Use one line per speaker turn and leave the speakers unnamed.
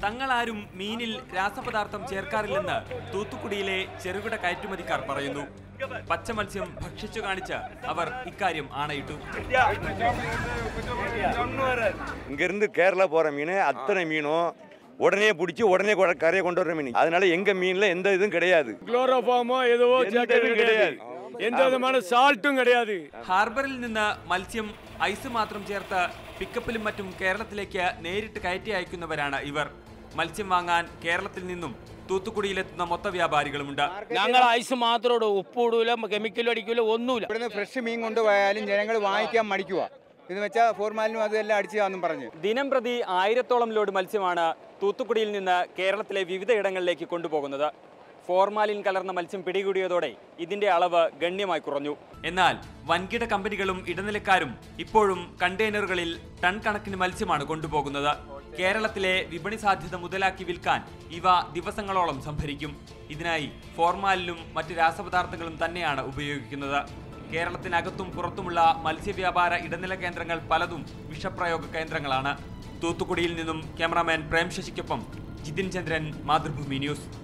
തങ്ങളാരും മീനിൽ രാസപദാർത്ഥം ചേർക്കാറില്ലെന്ന് തൂത്തുക്കുടിയിലെ ചെറുകിട കയറ്റുമതിക്കാർ പറയുന്നു. പച്ച മത്സ്യം ഭക്ഷിച്ചു കാണിച്ച് അവർ ഇക്കാര്യം ആണയിട്ടു.
இங்கிருந்து கேரளா போற மீன் அத்தனை மீனும் உடனே பிடிச்சி உடனே கரையை கொண்டு வர மீன். அதனால எங்க மீன்ல எந்த இதுவும் கிடையாது.
ക്ലോറോഫോമോ ഏതോ கிடையாது. எந்த விதமான சால்ட்டும் கிடையாது.
ഹാർബറിൽ നിന്ന് മത്സ്യം ഐസ് മാത്രം ചേർത്ത് പിക്കപ്പിലും മറ്റും കേരളത്തിലേക്ക് നേരിട്ട് കയറ്റി അയക്കുന്നവരാണ് ഇവർ. മത്സ്യം വാങ്ങാൻ കേരളത്തിൽ നിന്നും തൂത്തുക്കുടിയിലെത്തുന്ന മൊത്ത വ്യാപാരികളുമുണ്ട്.
ഞങ്ങൾ ഐസ് മാത്രമേ ഉപ്പ് ഇടൂല, കെമിക്കലും അടിക്കൂല, ഒന്നുമില്ല.
ഇവിടുന്ന് ഫ്രഷ് മീൻ കൊണ്ടുപോയാലും ജനങ്ങൾ വാങ്ങിക്കാൻ മടിക്കുക. എന്ന് വെച്ചാൽ ഫോർമാലിനും അതെല്ലാം അടിച്ചാന്നും പറഞ്ഞു.
ദിനം പ്രതി 1000-ഓളം ലോഡ് മത്സ്യമാണ് തൂത്തുക്കുടിയിൽ നിന്ന് കേരളത്തിലെ വിവിധ ഇടങ്ങളിലേക്ക് കൊണ്ടുപോകുന്നത്. ഫോർമാലിൻ കലർന്ന മത്സ്യം പിടികൂടിയതോടെ ഇതിന്റെ അളവ് ഗണ്യമായി കുറഞ്ഞു. എന്നാൽ വൻകിട കമ്പനികളും ഇടനിലക്കാരും ഇപ്പോഴും കണ്ടെയ്നറുകളിൽ ടൺ കണക്കിന് മത്സ്യമാണ് കൊണ്ടുപോകുന്നത്. കേരളത്തിലെ വിപണി സാധ്യത മുതലാക്കി വിൽക്കാൻ ഇവ ദിവസങ്ങളോളം സംഭരിക്കും. ഇതിനായി ഫോർമാലിനും മറ്റ് രാസപദാർത്ഥങ്ങളും തന്നെയാണ് ഉപയോഗിക്കുന്നത്. കേരളത്തിനകത്തും പുറത്തുമുള്ള മത്സ്യവ്യാപാര ഇടനില കേന്ദ്രങ്ങൾ പലതും വിഷപ്രയോഗ കേന്ദ്രങ്ങളാണ്. തൂത്തുക്കുടിയിൽ നിന്നും ക്യാമറാമാൻ പ്രേം ശശിക്കൊപ്പം ജിതിൻ ചന്ദ്രൻ, മാതൃഭൂമി ന്യൂസ്.